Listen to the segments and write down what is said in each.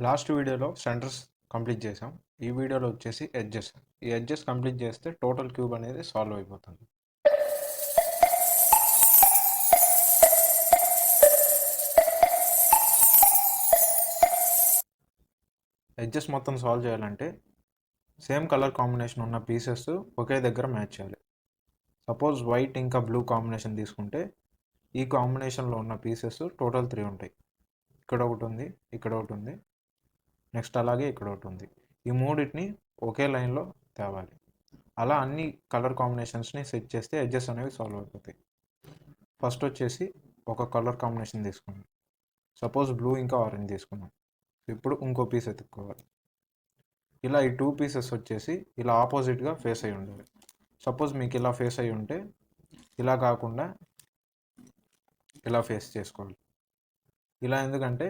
Last వీడియోలో centres complete చేసాం. ఈ వీడియోలో వచ్చేసి ఎడ్జెస్. ఈ ఎడ్జెస్ కంప్లీట్ చేస్తే టోటల్ క్యూబ్ అనేది సాల్వ్ అయిపోతుంది. ఎడ్జెస్ మొత్తం సాల్వ్ చేయాలంటే సేమ్ కలర్ కాంబినేషన్ ఉన్న పీసెస్ ఒకే దగ్గర మ్యాచ్ చేయాలి. సపోజ్ వైట్ ఇంకా బ్లూ కాంబినేషన్ తీసుకుంటే ఈ కాంబినేషన్లో ఉన్న పీసెస్ టోటల్ 3 ఉంటాయి. ఇక్కడ ఒకటి ఉంది, ఇక్కడ ఒకటి ఉంది, నెక్స్ట్ అలాగే ఇక్కడ ఒకటి ఉంది. ఈ మూడింటిని ఒకే లైన్లో తేవాలి. అలా అన్ని కలర్ కాంబినేషన్స్ని సెట్ చేస్తే ఎడ్జెస్ అనేవి సాల్వ్ అయిపోతాయి. ఫస్ట్ వచ్చేసి ఒక కలర్ కాంబినేషన్ తీసుకున్నాం. సపోజ్ బ్లూ ఇంకా ఆరెంజ్ తీసుకున్నాం. ఇప్పుడు ఇంకో పీస్ ఎత్తుక్కోవాలి. ఇలా ఈ 2 పీసెస్ వచ్చేసి ఇలా ఆపోజిట్గా ఫేస్ అయి ఉండాలి. సపోజ్ మీకు ఇలా ఫేస్ అయి ఉంటే ఇలా కాకుండా ఇలా ఫేస్ చేసుకోవాలి. ఇలా ఎందుకంటే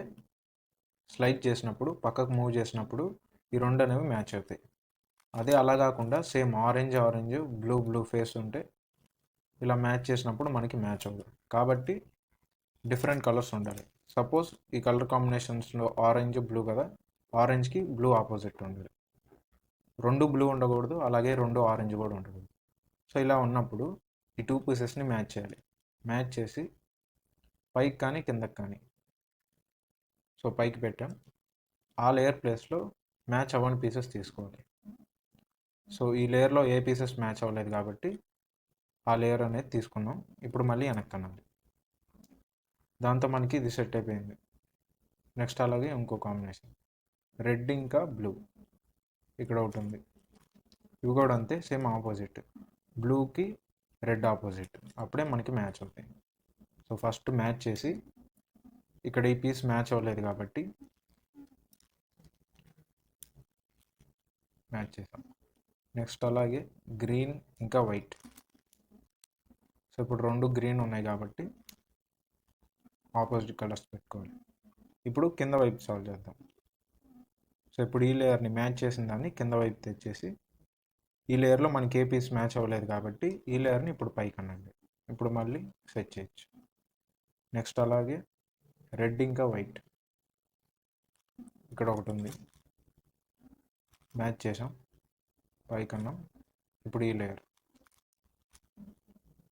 స్లైడ్ చేసినప్పుడు పక్కకు మూవ్ చేసినప్పుడు ఈ రెండు అనేవి మ్యాచ్ అవుతాయి. అదే అలా కాకుండా సేమ్ ఆరెంజ్ బ్లూ ఫేస్ ఉంటే ఇలా మ్యాచ్ చేసినప్పుడు మనకి మ్యాచ్ అవ్వదు. కాబట్టి డిఫరెంట్ కలర్స్ ఉండాలి. సపోజ్ ఈ కలర్ కాంబినేషన్స్లో ఆరెంజ్ బ్లూ కదా, ఆరెంజ్కి బ్లూ ఆపోజిట్ ఉండాలి. రెండు బ్లూ ఉండకూడదు, అలాగే రెండు ఆరెంజ్ కూడా ఉండకూడదు. సో ఇలా ఉన్నప్పుడు ఈ 2 పీసెస్ని మ్యాచ్ చేయాలి. మ్యాచ్ చేసి పైకి కానీ కిందకి కానీ, సో పైకి పెట్టాం. ఆ లేయర్ ప్లేస్లో మ్యాచ్ అవ్వని పీసెస్ తీసుకోవాలి. సో ఈ లేయర్లో ఏ పీసెస్ మ్యాచ్ అవ్వలేదు కాబట్టి ఆ లేయర్ అనేది తీసుకున్నాం. ఇప్పుడు మళ్ళీ వెనక్కనాలి. దాంతో మనకి ఇది సెట్ అయిపోయింది. నెక్స్ట్ అలాగే ఇంకో కాంబినేషన్ రెడ్ ఇంకా బ్లూ ఇక్కడ ఒకటి ఉంది. ఇవి కూడా అంతే, సేమ్ ఆపోజిట్. బ్లూకి రెడ్ ఆపోజిట్, అప్పుడే మనకి మ్యాచ్ అవుతాయి. సో ఫస్ట్ మ్యాచ్ చేసి ఇక్కడ ఈ పీస్ మ్యాచ్ అవ్వలేదు కాబట్టి మ్యాచ్ చేసాం. నెక్స్ట్ అలాగే గ్రీన్ ఇంకా వైట్. సో ఇప్పుడు రెండు గ్రీన్ ఉన్నాయి కాబట్టి ఆపోజిట్ కలర్స్ పెట్టుకోవాలి. ఇప్పుడు కింద వైపు సాల్వ్ చేద్దాం. సో ఇప్పుడు ఈ లేయర్ని మ్యాచ్ చేసిన దాన్ని కింద వైపు తెచ్చేసి ఈ లేయర్లో మనకి ఏ పీస్ మ్యాచ్ అవ్వలేదు కాబట్టి ఈ లేయర్ని ఇప్పుడు పైకి అనండి. ఇప్పుడు మళ్ళీ సెట్ చేయొచ్చు. నెక్స్ట్ అలాగే రెడ్ ఇంకా వైట్ ఇక్కడ ఒకటి ఉంది, మ్యాచ్ చేసాం, పైకి అన్నాం. ఇప్పుడు ఈ లేయర్.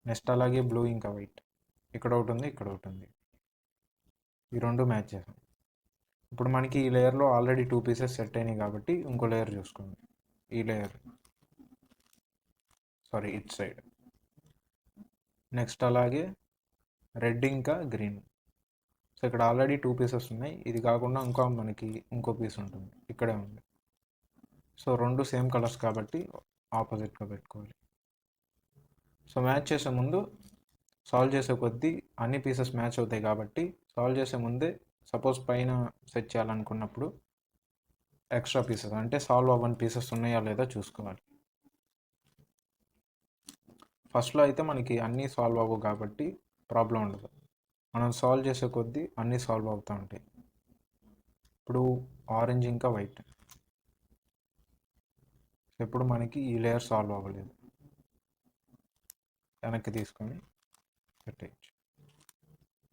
నెక్స్ట్ అలాగే బ్లూ ఇంకా వైట్ ఇక్కడ ఒకటి ఉంది, ఇక్కడ ఒకటి ఉంది, ఈ రెండు మ్యాచ్ చేసాం. ఇప్పుడు మనకి ఈ లేయర్లో ఆల్రెడీ 2 పీసెస్ సెట్ అయినాయి కాబట్టి ఇంకో లేయర్ చూసుకోండి. ఈ లేయర్ ఇట్ సైడ్. నెక్స్ట్ అలాగే రెడ్ ఇంకా గ్రీన్. సో ఇక్కడ ఆల్రెడీ 2 పీసెస్ ఉన్నాయి, ఇది కాకుండా మనకి ఇంకో పీస్ ఉంటుంది, ఇక్కడే ఉంది. సో రెండు సేమ్ కలర్స్ కాబట్టి ఆపోజిట్గా పెట్టుకోవాలి. సో మ్యాచ్ చేసే ముందు సాల్వ్ చేసే కొద్దీ అన్ని పీసెస్ మ్యాచ్ అవుతాయి కాబట్టి సాల్వ్ చేసే ముందే సపోజ్ పైన సెట్ చేయాలనుకున్నప్పుడు ఎక్స్ట్రా పీసెస్ అంటే సాల్వ్ అవ్వని పీసెస్ ఉన్నాయా లేదా చూసుకోవాలి. ఫస్ట్లో అయితే మనకి అన్నీ సాల్వ్ అవ్వవు కాబట్టి ప్రాబ్లం ఉండదు. మనం సాల్వ్ చేసే కొద్దీ అన్నీ సాల్వ్ అవుతూ ఉంటాయి. ఇప్పుడు ఆరెంజ్ ఇంకా వైట్. ఇప్పుడు మనకి ఈ లేయర్ సాల్వ్ అవ్వలేదు, వెనక్కి తీసుకొని పెట్టేయచ్చు.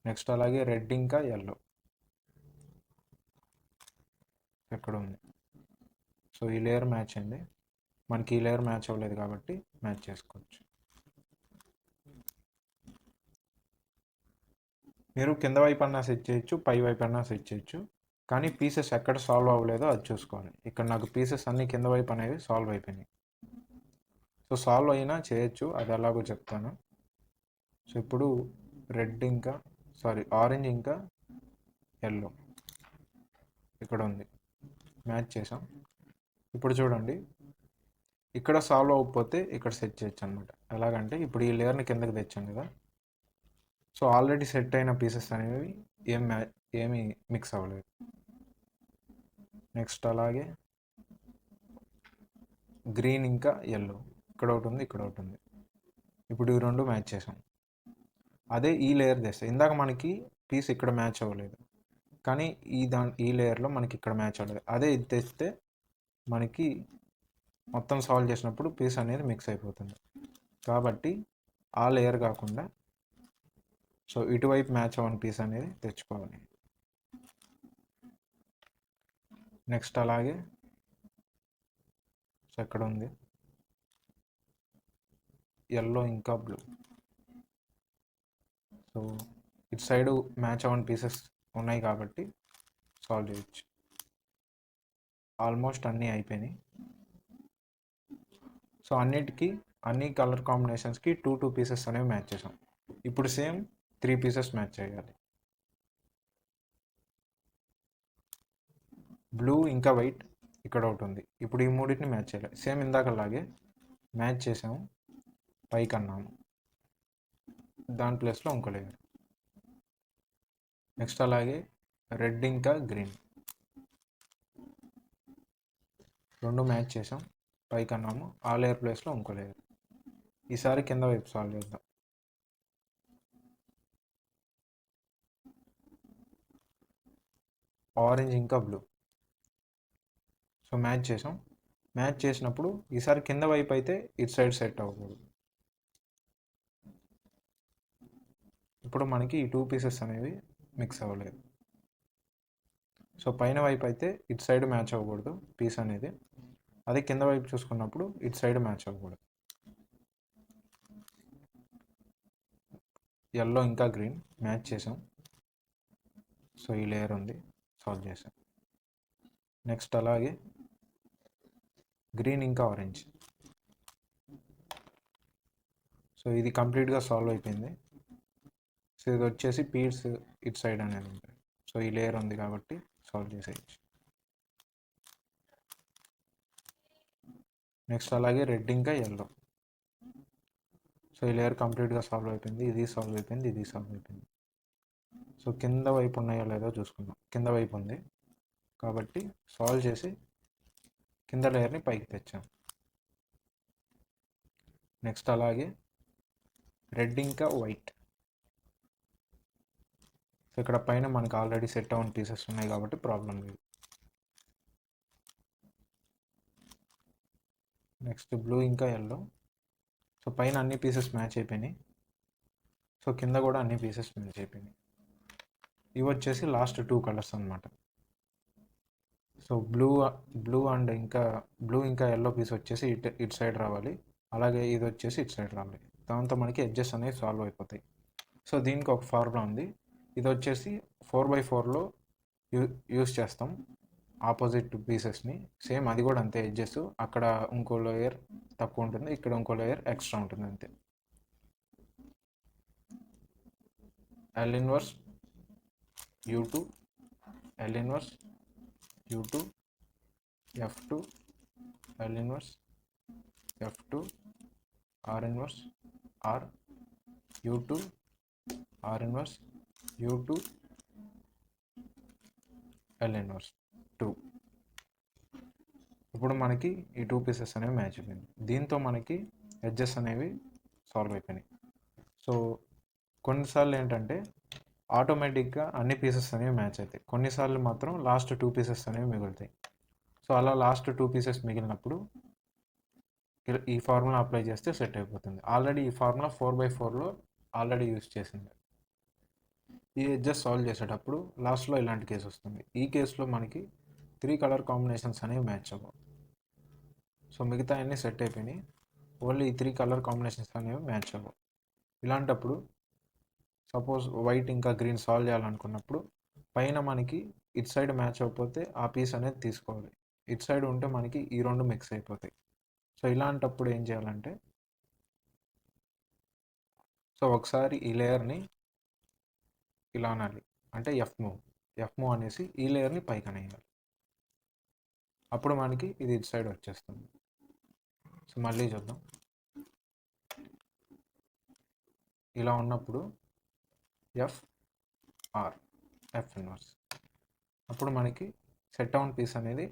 నెక్స్ట్ అలాగే రెడ్ ఇంకా ఎల్లో ఎక్కడ ఉంది. సో ఈ లేయర్ మ్యాచ్ అయింది, మనకి ఈ లేయర్ మ్యాచ్ అవ్వలేదు కాబట్టి మ్యాచ్ చేసుకోవచ్చు. మీరు కింద వైపు అన్నా సెట్ చేయొచ్చు, పై వైపు అన్నా సెట్ చేయొచ్చు, కానీ పీసెస్ ఎక్కడ సాల్వ్ అవ్వలేదో అది చూసుకోవాలి. ఇక్కడ నాకు పీసెస్ అన్నీ కింద వైపు అనేవి సాల్వ్ అయిపోయినాయి. సో సాల్వ్ అయినా చేయొచ్చు, అది ఎలాగో చెప్తాను. సో ఇప్పుడు ఆరెంజ్ ఇంకా ఎల్లో ఇక్కడ ఉంది, మ్యాచ్ చేసాం. ఇప్పుడు చూడండి, ఇక్కడ సాల్వ్ అవ్వకపోతే ఇక్కడ సెట్ చేయొచ్చు అనమాట. ఎలాగంటే ఇప్పుడు ఈ లేయర్ని కిందకి తెచ్చాం కదా, సో ఆల్రెడీ సెట్ అయిన పీసెస్ అనేవి ఏమీ మిక్స్ అవ్వలేదు. నెక్స్ట్ అలాగే గ్రీన్ ఇంకా ఎల్లో ఇక్కడ ఒకటి ఉంది, ఇక్కడ ఒకటి ఉంది. ఇప్పుడు ఈ రెండు మ్యాచ్ చేసాం. అదే ఈ లేయర్ తెస్తే ఇందాక మనకి పీస్ ఇక్కడ మ్యాచ్ అవ్వలేదు, కానీ ఈ లేయర్లో మనకి ఇక్కడ మ్యాచ్ అవ్వలేదు. అదే ఇది తెస్తే మనకి మొత్తం సాల్వ్ చేసినప్పుడు పీస్ అనేది మిక్స్ అయిపోతుంది. కాబట్టి ఆ లేయర్ కాకుండా సో ఇటువైపు మ్యాచ్ అవ్వని పీస్ అనేది తెచ్చుకోవాలి. నెక్స్ట్ అలాగే సో ఎక్కడ ఉంది ఎల్లో ఇంకా బ్లూ. సో ఇటు సైడు మ్యాచ్ అవ్వని పీసెస్ ఉన్నాయి కాబట్టి సాల్వ్ చేయొచ్చు. ఆల్మోస్ట్ అన్నీ అయిపోయినాయి. సో అన్ని కలర్ కాంబినేషన్స్కి టూ పీసెస్ అనేవి మ్యాచ్ చేసాం. ఇప్పుడు సేమ్ 3 పీసెస్ మ్యాచ్ చేయాలి. బ్లూ ఇంకా వైట్ ఇక్కడ ఒకటి ఉంది. ఇప్పుడు ఈ మూడింటిని మ్యాచ్ చేయాలి. సేమ్ ఇందాకలాగే మ్యాచ్ చేసాము, పైకి అన్నాము, దాని ప్లేస్లో ఇంకో లేయర్. నెక్స్ట్ అలాగే రెడ్ ఇంకా గ్రీన్ రెండు మ్యాచ్ చేసాం, పైకి అన్నాము, ఆ లేయర్ ప్లేస్లో ఇంకో లేయర్. ఈసారి కింద వైపు సాల్వ్ చేద్దాం. ఆరెంజ్ ఇంకా బ్లూ సో మ్యాచ్ చేసాం. మ్యాచ్ చేసినప్పుడు ఈసారి కింద వైపు అయితే ఇటు సైడ్ సెట్ అవ్వకూడదు. ఇప్పుడు మనకి ఈ 2 పీసెస్ అనేవి మిక్స్ అవ్వలేదు. సో పైన వైపు అయితే ఇటు సైడ్ మ్యాచ్ అవ్వకూడదు పీస్ అనేది, అదే కింద వైపు చూసుకున్నప్పుడు ఇటు సైడ్ మ్యాచ్ అవ్వకూడదు. ఎల్లో ఇంకా గ్రీన్ మ్యాచ్ చేసాం. సో ఈ లేయర్ ఉంది, సాల్వ్ చేసాం. నెక్స్ట్ అలాగే గ్రీన్ ఇంకా ఆరెంజ్. సో ఇది కంప్లీట్గా సాల్వ్ అయిపోయింది. సో ఇది వచ్చేసి పీస్ ఇటు సైడ్ అనేది ఉంటుంది. సో ఈ లేయర్ ఉంది కాబట్టి సాల్వ్ చేసేయచ్చు. నెక్స్ట్ అలాగే రెడ్ ఇంకా ఎల్లో. సో ఈ లేయర్ కంప్లీట్గా సాల్వ్ అయిపోయింది. ఇది సాల్వ్ అయిపోయింది, ఇది సాల్వ్ అయిపోయింది. సో కింద వైపు ఉన్నాయో లేదో చూసుకుందాం. కింద వైపు ఉంది కాబట్టి సాల్వ్ చేసి కింద లేయర్ని పైకి తెచ్చాం. నెక్స్ట్ అలాగే రెడ్ ఇంకా వైట్. సో ఇక్కడ పైన మనకు ఆల్రెడీ సెట్ అవున్ పీసెస్ ఉన్నాయి కాబట్టి ప్రాబ్లం లేదు. నెక్స్ట్ బ్లూ ఇంకా ఎల్లో. సో పైన అన్ని పీసెస్ మ్యాచ్ అయిపోయినాయి. సో కింద కూడా అన్ని పీసెస్ మ్యాచ్ అయిపోయినాయి. ఇవి వచ్చేసి లాస్ట్ 2 కలర్స్ అనమాట. సో బ్లూ ఇంకా ఎల్లో పీస్ వచ్చేసి ఇటు సైడ్ రావాలి, అలాగే ఇది వచ్చేసి ఇటు సైడ్ రావాలి. దాంతో మనకి ఎడ్జెస్ అనేవి సాల్వ్ అయిపోతాయి. సో దీనికి ఒక ఫార్ములా ఉంది. ఇది వచ్చేసి 4x4లో యూస్ చేస్తాం ఆపోజిట్ పీసెస్ని. సేమ్ అది కూడా అంతే, ఎడ్జెస్ అక్కడ ఇంకో లేయర్ తక్కువ ఉంటుంది, ఇక్కడ ఇంకో లేయర్ ఎక్స్ట్రా ఉంటుంది అంతే. L inverse U2, L inverse U2, F2, L inverse F2, R inverse R, U2, R inverse U2, L inverse 2. ఇప్పుడు మనకి ఈ 2 పీసెస్ అనేవి మ్యాచ్ అయిపోయింది. దీంతో మనకి ఎడ్జెస్ అనేవి సాల్వ్ అయిపోయినాయి. సో కొన్నిసార్లు ఏంటంటే ఆటోమేటిక్గా అన్ని పీసెస్ అనేవి మ్యాచ్ అవుతాయి, కొన్నిసార్లు మాత్రం లాస్ట్ 2 పీసెస్ అనేవి మిగులుతాయి. సో అలా లాస్ట్ 2 పీసెస్ మిగిలినప్పుడు ఈ ఫార్ములా అప్లై చేస్తే సెట్ అయిపోతుంది. ఆల్రెడీ ఈ ఫార్ములా 4x4లో ఆల్రెడీ యూజ్ చేసింది. ఈ ఎడ్జెస్ సాల్వ్ చేసేటప్పుడు లాస్ట్లో ఇలాంటి కేసు వస్తుంది. ఈ కేసులో మనకి 3 కలర్ కాంబినేషన్స్ అనేవి మ్యాచ్ అవ్వవు. సో మిగతా అన్నీ సెట్ అయిపోయినాయి, ఓన్లీ ఈ 3 కలర్ కాంబినేషన్స్ అనేవి మ్యాచ్ అవ్వవు. ఇలాంటప్పుడు సపోజ్ వైట్ ఇంకా గ్రీన్ సాల్వ్ చేయాలనుకున్నప్పుడు పైన మనకి ఇటు సైడ్ మ్యాచ్ అవ్వకపోతే ఆ పీస్ అనేది తీసుకోవాలి, ఇటు సైడ్ ఉంటే మనకి ఈ రెండు మిక్స్ అయిపోతాయి. సో ఇలాంటప్పుడు ఏం చేయాలంటే, సో ఒకసారి ఈ లేయర్ని ఇలా అనాలి, అంటే ఎఫ్ మూవ్ అనేసి ఈ లేయర్ని పైకి అనేయాలి. అప్పుడు మనకి ఇది ఇటు సైడ్ వచ్చేస్తుంది. సో మళ్ళీ చూద్దాం. ఇలా ఉన్నప్పుడు ఎఫ్ ఇన్వర్స్, అప్పుడు మనకి సెట్ అవున్ పీస్ అనేది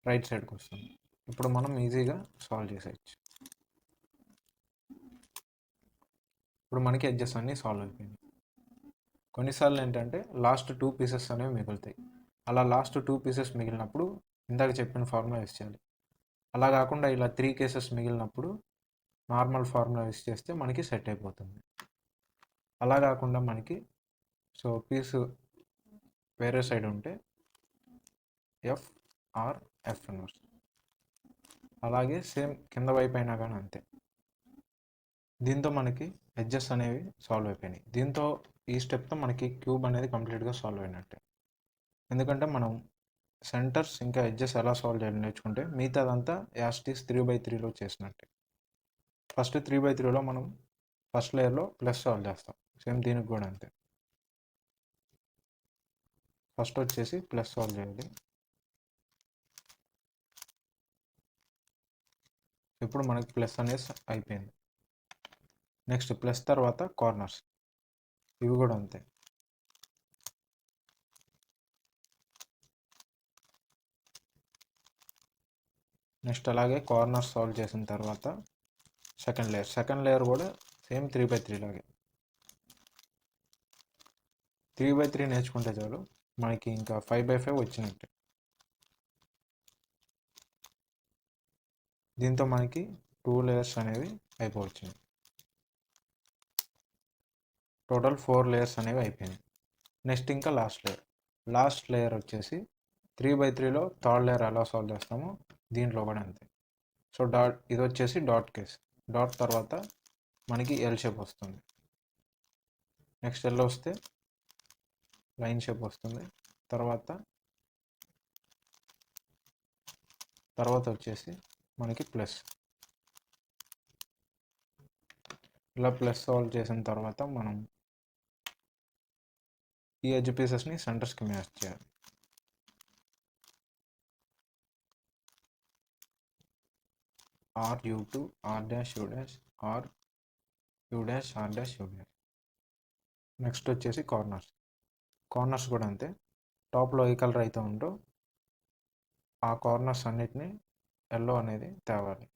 రైట్ సైడ్కి వస్తుంది. ఇప్పుడు మనం ఈజీగా సాల్వ్ చేసేయచ్చు. ఇప్పుడు మనకి ఎడ్జెస్ అన్నీ సాల్వ్ అయిపోయింది. కొన్నిసార్లు ఏంటంటే లాస్ట్ 2 పీసెస్ అనేవి మిగులుతాయి. అలా లాస్ట్ 2 పీసెస్ మిగిలినప్పుడు ఇందాక చెప్పిన ఫార్ములా యూస్ చేయాలి. అలా కాకుండా ఇలా 3 కేసెస్ మిగిలినప్పుడు నార్మల్ ఫార్ములా యూస్ చేస్తే మనకి సెట్ అయిపోతుంది. అలా కాకుండా మనకి సో పీస్ వేరే సైడ్ ఉంటే ఆర్ ఎఫ్ ఇన్వర్స్. అలాగే సేమ్ కింద వైపు అయినా కానీ అంతే. దీంతో మనకి ఎడ్జెస్ అనేవి సాల్వ్ అయిపోయినాయి. దీంతో ఈ స్టెప్తో మనకి క్యూబ్ అనేది కంప్లీట్గా సాల్వ్ అయినట్టే. ఎందుకంటే మనం సెంటర్స్ ఇంకా ఎడ్జెస్ ఎలా సాల్వ్ చేయాలి నేర్చుకుంటే మిగతాదంతా యాస్టీస్ 3/3లో చేసినట్టే. ఫస్ట్ 3/3లో మనం ఫస్ట్ లేయర్లో ప్లస్ సాల్వ్ చేస్తాం. సేమ్ దీనికి కూడా అంతే. ఫస్ట్ వచ్చేసి ప్లస్ సాల్వ్ చేయాలి. ఇప్పుడు మనకి ప్లస్ అనేది అయిపోయింది. నెక్స్ట్ ప్లస్ తర్వాత కార్నర్స్, ఇవి కూడా అంతే. నెక్స్ట్ అలాగే కార్నర్స్ సాల్వ్ చేసిన తర్వాత సెకండ్ లేయర్ కూడా సేమ్ 3/3 లాగే. 3/3 నేర్చుకుంటే చాలు మనకి ఇంకా 5/5 వచ్చినట్టే. దీంతో మనకి 2 లేయర్స్ అనేవి అయిపోవచ్చు. టోటల్ 4 లేయర్స్ అనేవి అయిపోయినాయి. నెక్స్ట్ ఇంకా లాస్ట్ లేయర్ వచ్చేసి 3/3లో థర్డ్ లేయర్ ఎలా సాల్వ్ చేస్తామో దీంట్లో కూడా అంతే. సో ఇది వచ్చేసి డాట్ కేస్. డాట్ తర్వాత మనకి ఎల్ షేప్ వస్తుంది. నెక్స్ట్ ఎల్ వస్తే లైన్ షేప్ వస్తుంది. తర్వాత వచ్చేసి మనకి ప్లస్. ఇలా ప్లస్ సాల్వ్ చేసిన తర్వాత మనం ఈ ఎడ్జ్ పీసెస్ని సెంటర్స్కి మ్యాచ్ చేయాలి. R(U2), R'(U'), R(U'), R'(U'). Next వచ్చేసి కార్నర్స్ కూడా అంతే. టాప్లో ఏ కలర్ అయితే ఉందో ఆ కార్నర్స్ అన్నిటిని ఎల్లో అనేది తేవాలి.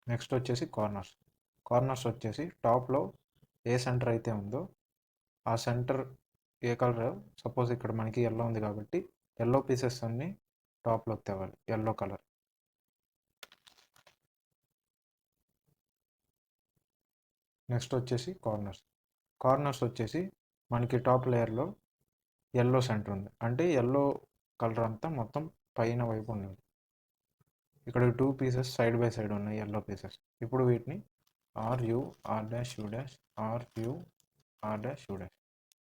నెక్స్ట్ వచ్చేసి కార్నర్స్ వచ్చేసి టాప్లో ఏ సెంటర్ అయితే ఉందో ఆ సెంటర్ ఏ కలర్, సపోజ్ ఇక్కడ మనకి ఎల్లో ఉంది కాబట్టి ఎల్లో పీసెస్ అన్ని టాప్లోకి తేవాలి, ఎల్లో కలర్. నెక్స్ట్ వచ్చేసి కార్నర్స్ వచ్చేసి మనకి టాప్ లేయర్లో ఎల్లో సెంటర్ ఉంది అంటే ఎల్లో కలర్ అంతా మొత్తం పైన వైపు ఉన్నది. ఇక్కడ 2 పీసెస్ సైడ్ బై సైడ్ ఉన్నాయి ఎల్లో పీసెస్. ఇప్పుడు వీటిని RU, R'(U'), RU, R'(U')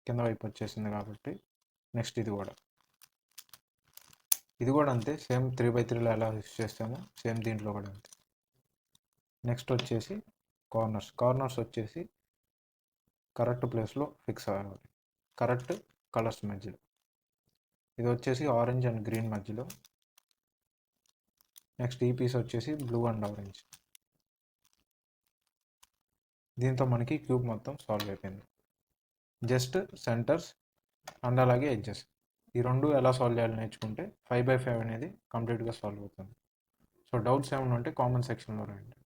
కింద వైపు వచ్చేసింది కాబట్టి నెక్స్ట్ ఇది కూడా అంతే. సేమ్ 3/3లో ఎలా యూస్ చేస్తామో సేమ్ దీంట్లో కూడా అంతే. నెక్స్ట్ వచ్చేసి కార్నర్స్ వచ్చేసి కరెక్ట్ ప్లేస్లో ఫిక్స్ అవ్వాలి, కరెక్ట్ కలర్స్ మధ్యలో. ఇది వచ్చేసి ఆరెంజ్ అండ్ గ్రీన్ మధ్యలో. నెక్స్ట్ ఈ పీస్ వచ్చేసి బ్లూ అండ్ ఆరెంజ్. దీంతో మనకి క్యూబ్ మొత్తం సాల్వ్ అయిపోయింది. జస్ట్ సెంటర్స్ అండ్ అలాగే ఎడ్జెస్ ఈ రెండు ఎలా సాల్వ్ చేయాలో నేర్చుకుంటే 5/5 అనేది కంప్లీట్గా సాల్వ్ అవుతుంది. సో డౌట్స్ ఏమైనా ఉంటే కామెంట్ సెక్షన్లో రాయండి.